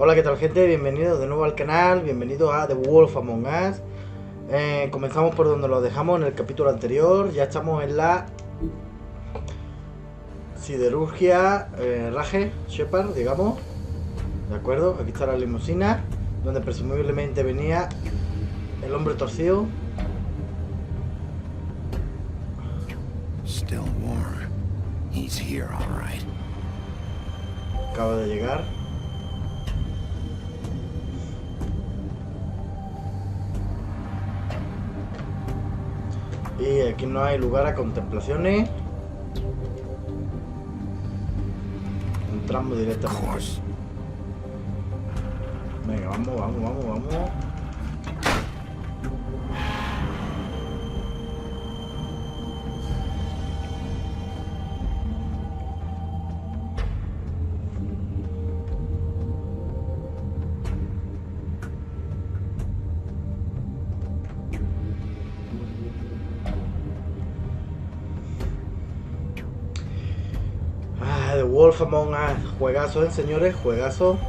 Hola, ¿qué tal, gente? Bienvenidos de nuevo al canal, bienvenidos a The Wolf Among Us. Comenzamos por donde lo dejamos en el capítulo anterior. Ya estamos en la siderurgia Rage Shepard, digamos. De acuerdo, aquí está la limusina, donde presumiblemente venía el hombre torcido. Still warm. He's here, all right. Acaba de llegar. Y aquí no hay lugar a contemplaciones. Entramos directamente. Venga, vamos. The Wolf Among Us, juegazo, señores, juegazo.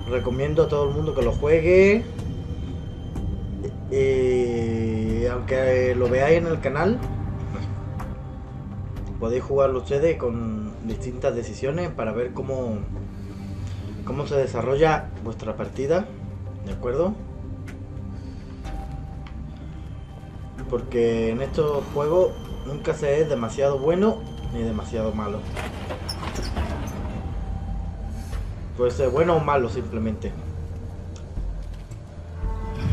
Recomiendo a todo el mundo que lo juegue. Aunque lo veáis en el canal, podéis jugarlo ustedes con distintas decisiones para ver cómo se desarrolla vuestra partida, ¿de acuerdo? Porque en estos juegos nunca se es demasiado bueno ni demasiado malo. Puede ser bueno o malo, simplemente.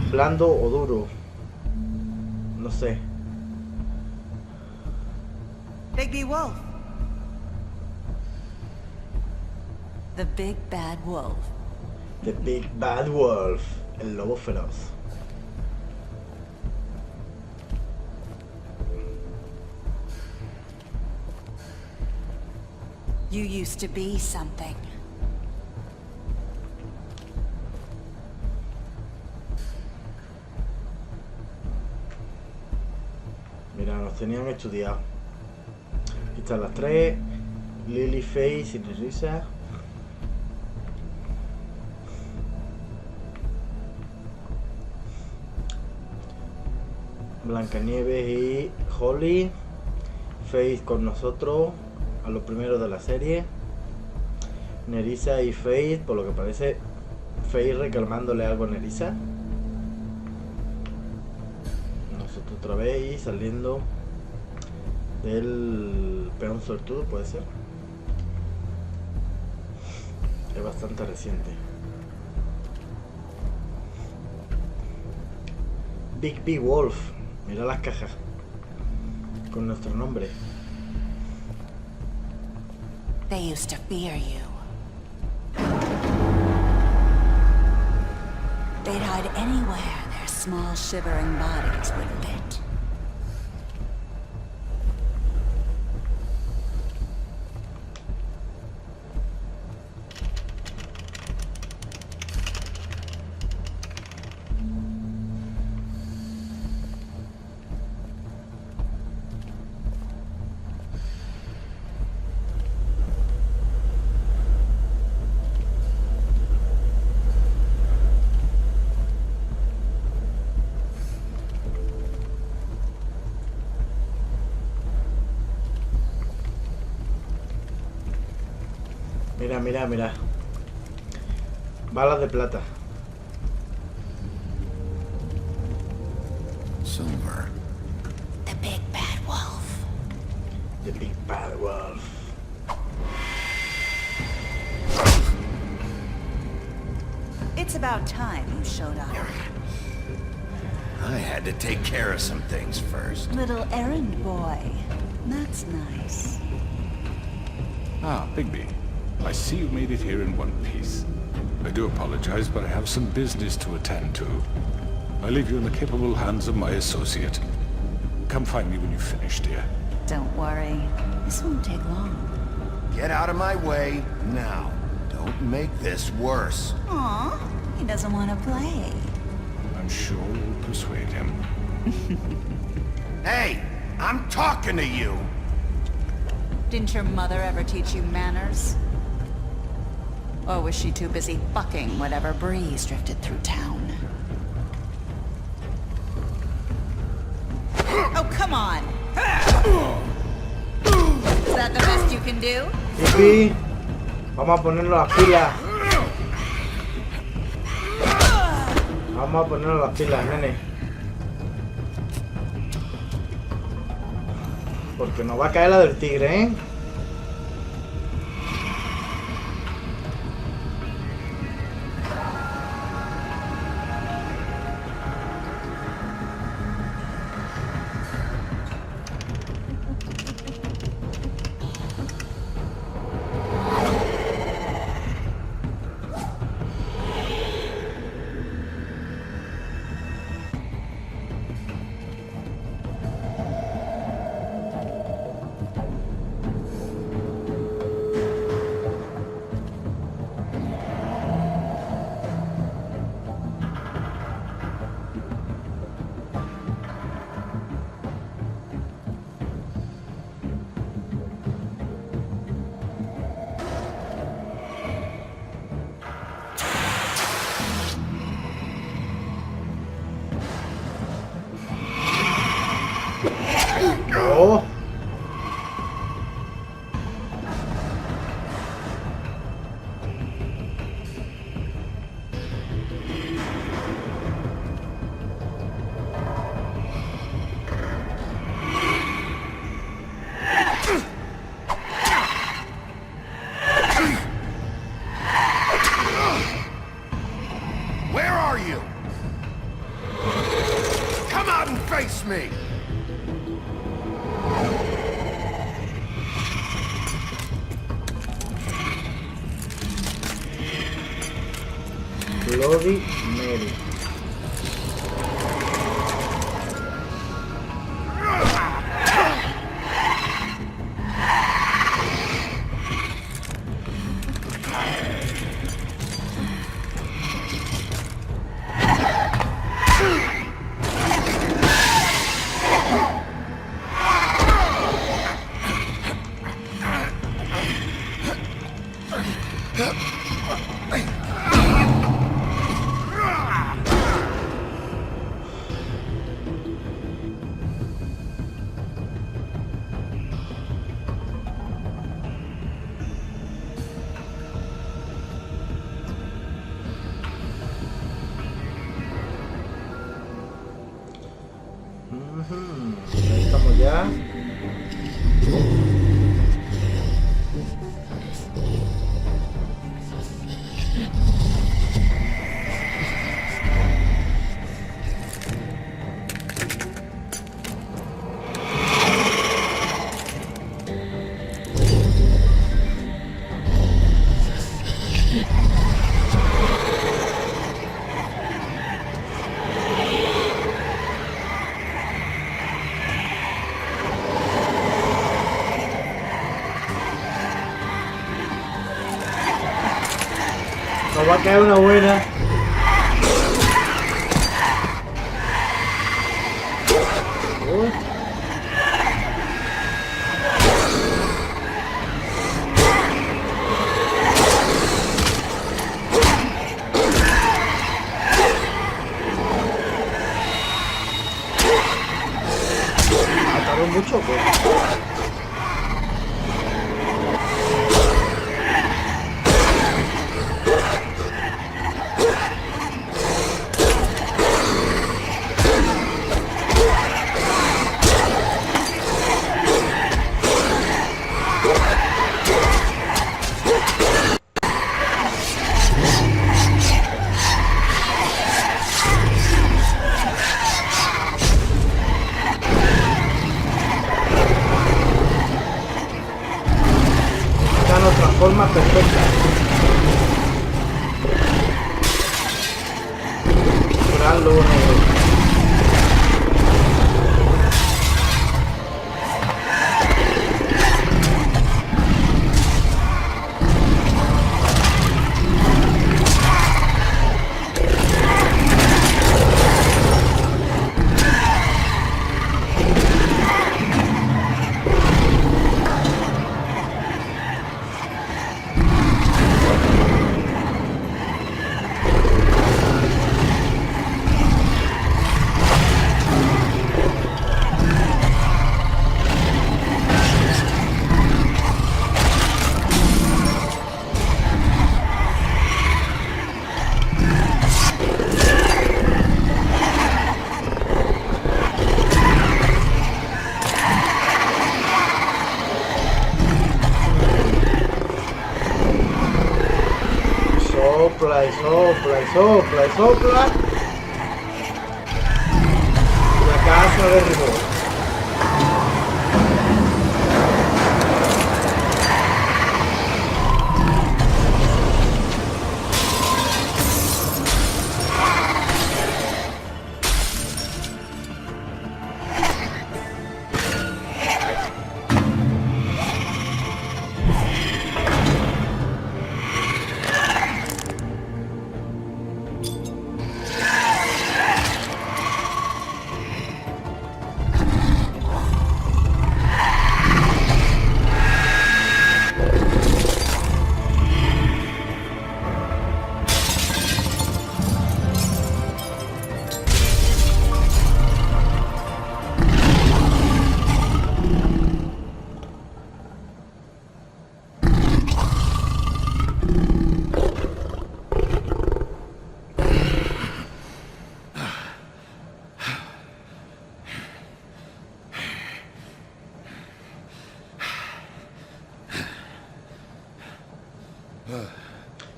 Blando o duro. No sé. Big Wolf. The Big Bad Wolf. The Big Bad Wolf. El lobo feroz. You used to be something. Mira, nos tenían estudiado. Aquí están las tres. Lily, Faith y Nerissa. Blancanieves y Holly. Faith con nosotros a lo primero de la serie. Nerissa y Faith, por lo que parece Faith reclamándole algo a Nerissa. Nosotros otra vez y saliendo del peón sortudo, puede ser. Es bastante reciente. Big Wolf. Mira las cajas con nuestro nombre. They used to fear you. They'd hide anywhere their small shivering bodies would fit. Mira. Balas de plata. Silver. The Big Bad Wolf. The Big Bad Wolf. It's about time you showed up. I had to take care of some things first. Little errand boy. That's nice. Ah, Bigby. I see you made it here in one piece. I do apologize, but I have some business to attend to. I leave you in the capable hands of my associate. Come find me when you've finished, dear. Don't worry. This won't take long. Get out of my way now. Don't make this worse. Aw, he doesn't want to play. I'm sure you'll persuade him. Hey, I'm talking to you. Didn't your mother ever teach you manners? Or was she too busy fucking whatever breeze drifted through town? Oh, come on! Is that the best you can do? Pipi, vamos a ponerlo las pilas. Vamos a ponerlo las pilas, nene. Porque nos va a caer la del tigre, ¿eh? Oh. Where are you? Come out and face me! BloodyMary. Ahí estamos ya. Nos va a caer una buena. Uy. ¿Mataron mucho o qué? sopla y sopla y sopla y sopla. Y la casa derribó.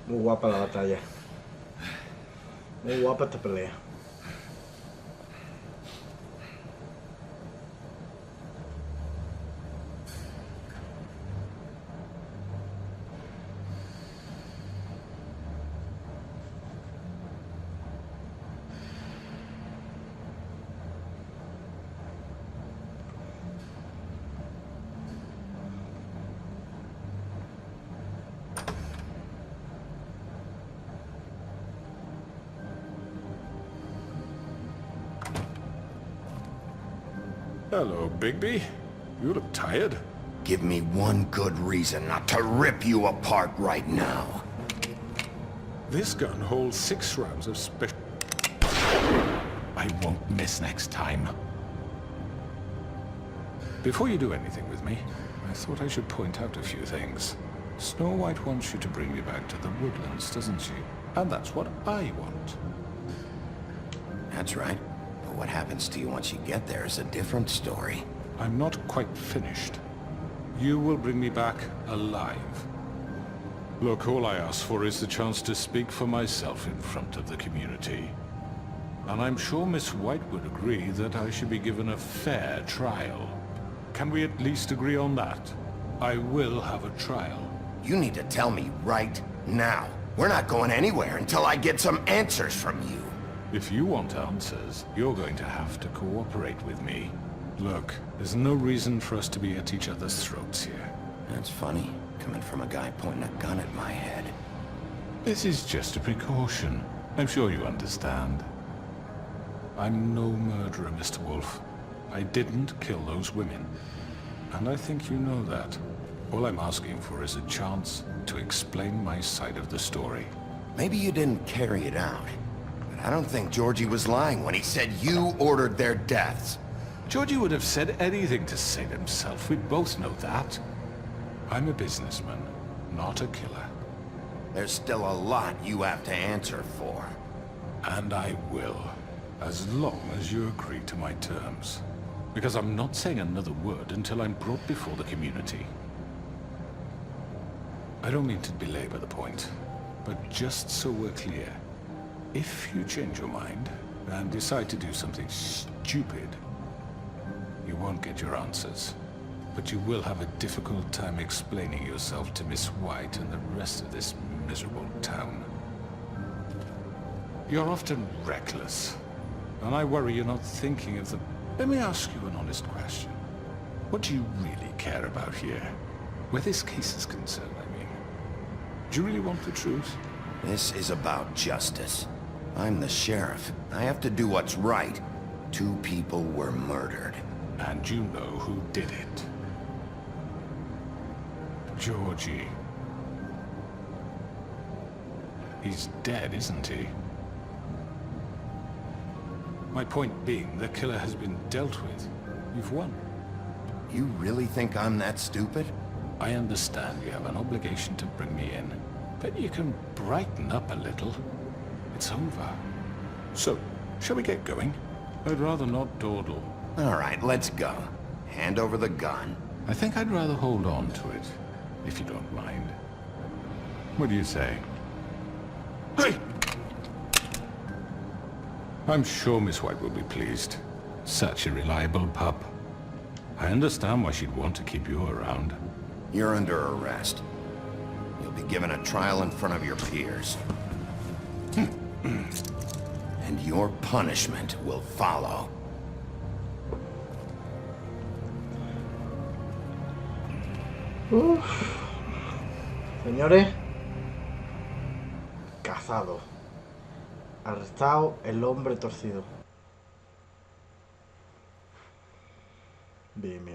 Muy guapa la batalla. Muy guapa esta pelea. Hello, Bigby. You look tired. Give me one good reason not to rip you apart right now. This gun holds 6 rounds of special... I won't miss next time. Before you do anything with me, I thought I should point out a few things. Snow White wants you to bring me back to the woodlands, doesn't she? And that's what I want. That's right. But what happens to you once you get there is a different story. I'm not quite finished. You will bring me back alive. Look, all I ask for is the chance to speak for myself in front of the community. And I'm sure Miss White would agree that I should be given a fair trial. Can we at least agree on that? I will have a trial. You need to tell me right now. We're not going anywhere until I get some answers from you. If you want answers, you're going to have to cooperate with me. Look, there's no reason for us to be at each other's throats here. That's funny, coming from a guy pointing a gun at my head. This is just a precaution. I'm sure you understand. I'm no murderer, Mr. Wolf. I didn't kill those women. And I think you know that. All I'm asking for is a chance to explain my side of the story. Maybe you didn't carry it out. But I don't think Georgie was lying when he said you ordered their deaths. Georgie would have said anything to save himself. We both know that. I'm a businessman, not a killer. There's still a lot you have to answer for. And I will, as long as you agree to my terms. Because I'm not saying another word until I'm brought before the community. I don't mean to belabor the point, but just so we're clear, if you change your mind and decide to do something stupid, you won't get your answers. But you will have a difficult time explaining yourself to Miss White and the rest of this miserable town. You're often reckless, and I worry you're not thinking of the... Let me ask you an honest question. What do you really care about here? Where this case is concerned, I mean. Do you really want the truth? This is about justice. I'm the sheriff. I have to do what's right. 2 people were murdered. And you know who did it. Georgie. He's dead, isn't he? My point being, the killer has been dealt with. You've won. You really think I'm that stupid? I understand you have an obligation to bring me in, but you can brighten up a little. It's over. So, shall we get going? I'd rather not dawdle. All right, let's go. Hand over the gun. I think I'd rather hold on to it, if you don't mind. What do you say? I'm sure Miss White will be pleased. Such a reliable pup. I understand why she'd want to keep you around. You're under arrest. You'll be given a trial in front of your peers. And your punishment will follow. Señores, cazado. Arrestado el hombre torcido. Bien.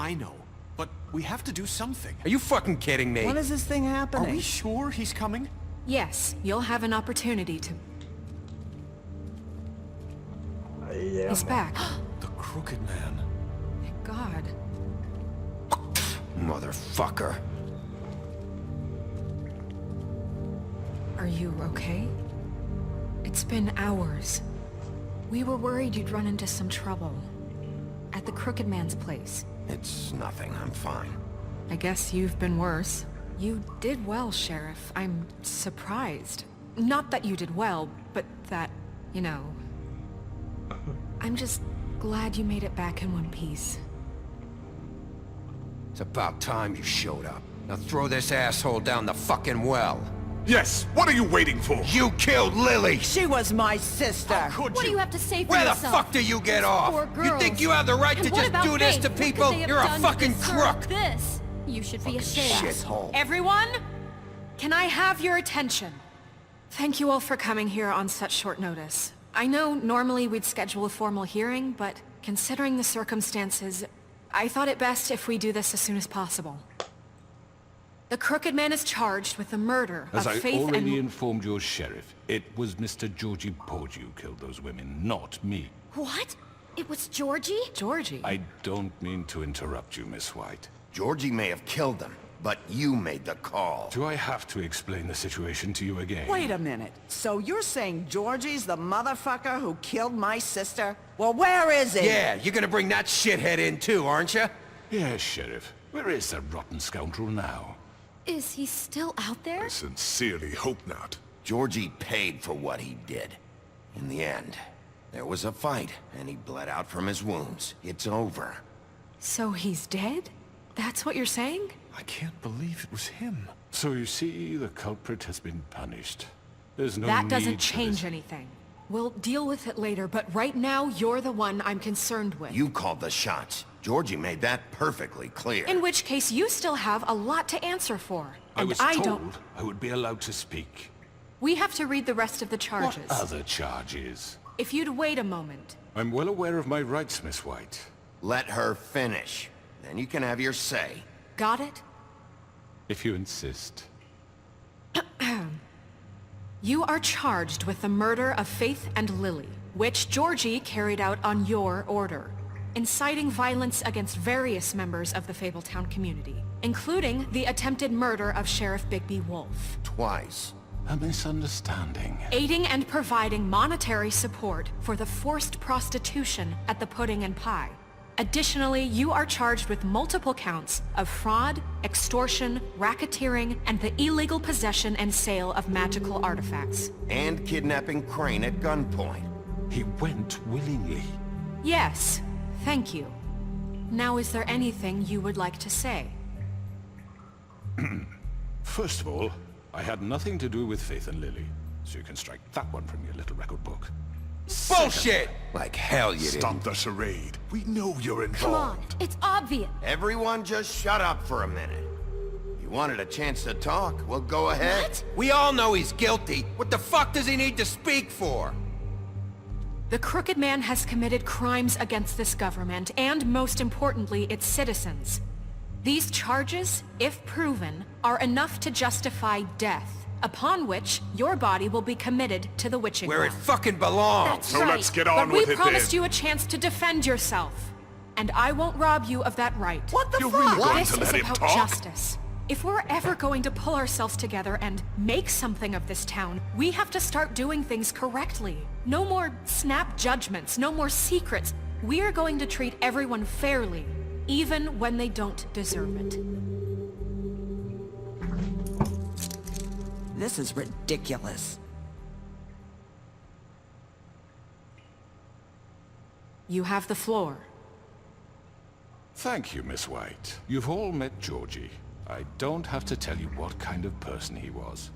I know. But we have to do something. Are you fucking kidding me? When is this thing Are happening? we sure he's coming? Yes, you'll have an opportunity to... Ahí llegamos. He's back. The Crooked Man. Thank God. Motherfucker. Are you okay? It's been hours. We were worried you'd run into some trouble. At the Crooked Man's place. It's nothing. I'm fine. I guess you've been worse. You did well, Sheriff. I'm surprised. Not that you did well, but that, you know... I'm just glad you made it back in one piece. It's about time you showed up. Now throw this asshole down the fucking well. Yes, what are you waiting for? You killed Lily! She was my sister. Could What do you? you have to say for Where the yourself? fuck do you get off? Poor You girls. think you have the right And to what just about do this Faith? to What could people? they have You're a done to fucking deserve crook! This? You should be ashamed. Shithole. Everyone, can I have your attention? Thank you all for coming here on such short notice. I know normally we'd schedule a formal hearing, but considering the circumstances, I thought it best if we do this as soon as possible. The Crooked Man is charged with the murder As of I Faith already and... informed your sheriff, it was Mr. Georgie Porgy who killed those women, not me. What? It was Georgie? Georgie? I don't mean to interrupt you, Miss White. Georgie may have killed them, but you made the call. Do I have to explain the situation to you again? Wait a minute. So you're saying Georgie's the motherfucker who killed my sister? Well, where is he? Yeah, you're gonna bring that shithead in too, aren't you? Yes, Sheriff. Where is that rotten scoundrel now? Is he still out there? Sincerely hope not. Georgie paid for what he did. In the end, there was a fight, and he bled out from his wounds. It's over. So he's dead? That's what you're saying? I can't believe it was him. So you see, the culprit has been punished. There's no That need doesn't for change this. anything. We'll deal with it later, but right now, you're the one I'm concerned with. You called the shots. Georgie made that perfectly clear. In which case, you still have a lot to answer for. I And was I told don't... I would be allowed to speak. We have to read the rest of the charges. What other charges? If you'd wait a moment. I'm well aware of my rights, Miss White. Let her finish. Then you can have your say. Got it? If you insist. You are charged with the murder of Faith and Lily, which Georgie carried out on your order, inciting violence against various members of the Fabletown community, including the attempted murder of Sheriff Bigby Wolf. Twice. A misunderstanding. Aiding and providing monetary support for the forced prostitution at the Pudding and Pie. Additionally, you are charged with multiple counts of fraud, extortion, racketeering, and the illegal possession and sale of magical artifacts. And kidnapping Crane at gunpoint. He went willingly. Yes, thank you. Now, is there anything you would like to say? First of all, I had nothing to do with Faith and Lily, so you can strike that one from your little record book. Bullshit! Like hell you didn't. Stop the charade. We know you're involved. Come on, it's obvious. Everyone just shut up for a minute. You wanted a chance to talk? Well, go ahead. What? We all know he's guilty. What the fuck does he need to speak for? The Crooked Man has committed crimes against this government, and most importantly, its citizens. These charges, if proven, are enough to justify death, upon which your body will be committed to the witching Where it ground. fucking belongs! That's So right. let's get on but with we it promised then. you a chance to defend yourself. And I won't rob you of that right. What the You're fuck? really going This to is let him about talk? justice. If we're ever going to pull ourselves together and make something of this town, we have to start doing things correctly. No more snap judgments, no more secrets. We are going to treat everyone fairly, even when they don't deserve it. This is ridiculous. You have the floor. Thank you, Miss White. You've all met Georgie. I don't have to tell you what kind of person he was.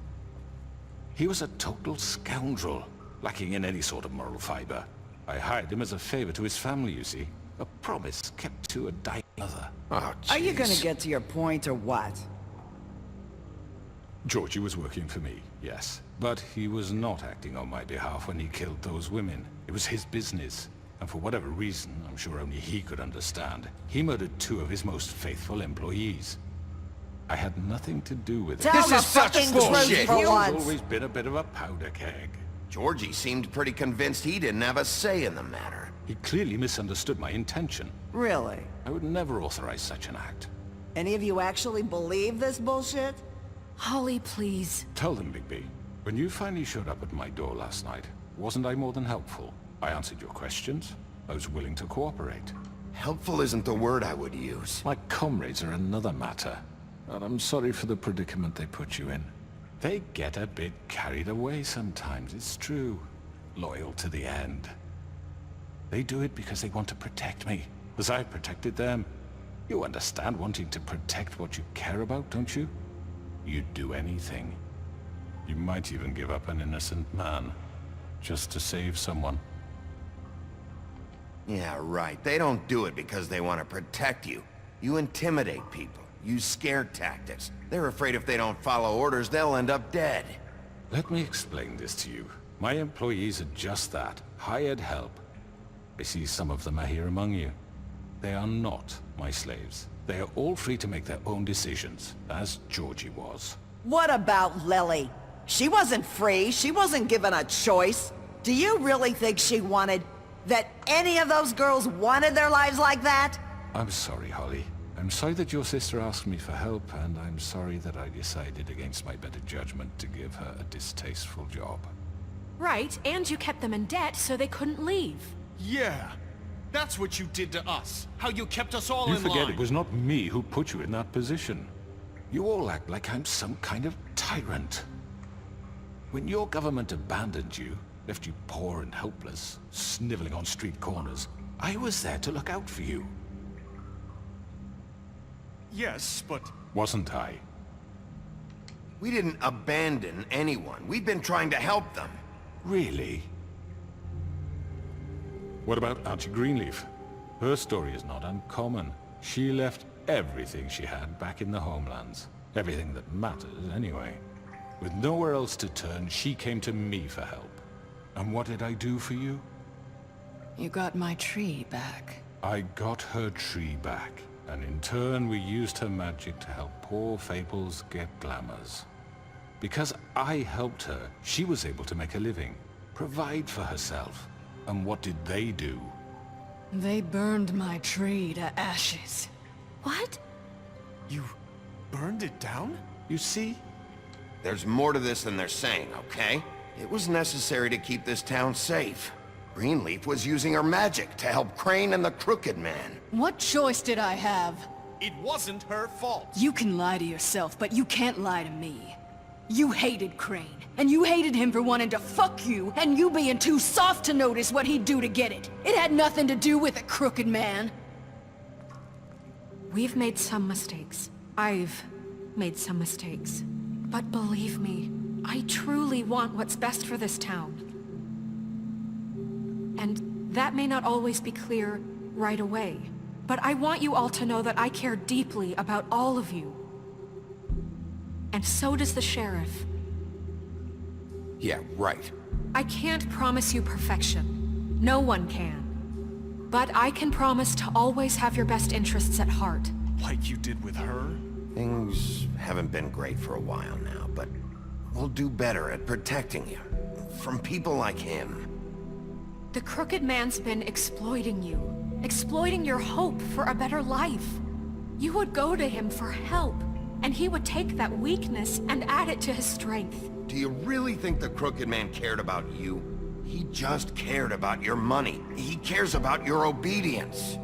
He was a total scoundrel, lacking in any sort of moral fiber. I hired him as a favor to his family, you see. A promise kept to a dying mother. Oh, Are you gonna jeez. get to your point or what? Georgie was working for me, yes. But he was not acting on my behalf when he killed those women. It was his business. And for whatever reason, I'm sure only he could understand, he murdered 2 of his most faithful employees. I had nothing to do with it. Tell This the is such fucking bullshit. truth for He's once. always been a bit of a powder keg. Georgie seemed pretty convinced he didn't have a say in the matter. He clearly misunderstood my intention. Really? I would never authorize such an act. Any of you actually believe this bullshit? Holly, please. Tell them, Bigby, when you finally showed up at my door last night, wasn't I more than helpful? I answered your questions. I was willing to cooperate. Helpful isn't the word I would use. My comrades are another matter. And I'm sorry for the predicament they put you in. They get a bit carried away sometimes, it's true. Loyal to the end. They do it because they want to protect me, as I protected them. You understand wanting to protect what you care about, don't you? You'd do anything. You might even give up an innocent man, just to save someone. Yeah, right. They don't do it because they want to protect you. You intimidate people. Use scare tactics. They're afraid if they don't follow orders, they'll end up dead. Let me explain this to you. My employees are just that, hired help. I see some of them are here among you. They are not my slaves. They are all free to make their own decisions, as Georgie was. What about Lily? She wasn't free. She wasn't given a choice. Do you really think she wanted... that any of those girls wanted their lives like that? I'm sorry, Holly. I'm sorry that your sister asked me for help, and I'm sorry that I decided against my better judgment to give her a distasteful job. Right, and you kept them in debt so they couldn't leave. Yeah. That's what you did to us. How you kept us all You in forget line. it was not me who put you in that position. You all act like I'm some kind of tyrant. When your government abandoned you, left you poor and helpless, sniveling on street corners, I was there to look out for you. Yes, but... Wasn't I? We didn't abandon anyone. We've been trying to help them. Really? What about Auntie Greenleaf? Her story is not uncommon. She left everything she had back in the homelands. Everything that matters, anyway. With nowhere else to turn, she came to me for help. And what did I do for you? You got my tree back. I got her tree back, and in turn we used her magic to help poor Fables get glamours. Because I helped her, she was able to make a living, provide for herself. And what did they do? They burned my tree to ashes. What? You burned it down? You see? There's more to this than they're saying, okay? It was necessary to keep this town safe. Greenleaf was using her magic to help Crane and the Crooked Man. What choice did I have? It wasn't her fault. You can lie to yourself, but you can't lie to me. You hated Crane, and you hated him for wanting to fuck you, and you being too soft to notice what he'd do to get it. It had nothing to do with a crooked man. We've made some mistakes. I've made some mistakes. But believe me, I truly want what's best for this town. And that may not always be clear right away. But I want you all to know that I care deeply about all of you. And so does the sheriff. Yeah, right. I can't promise you perfection. No one can. But I can promise to always have your best interests at heart. Like you did with her? Things haven't been great for a while now, but We'll do better at protecting you. From people like him. The Crooked Man's been exploiting you. Exploiting your hope for a better life. You would go to him for help, and he would take that weakness and add it to his strength. Do you really think the Crooked Man cared about you? He just cared about your money. He cares about your obedience.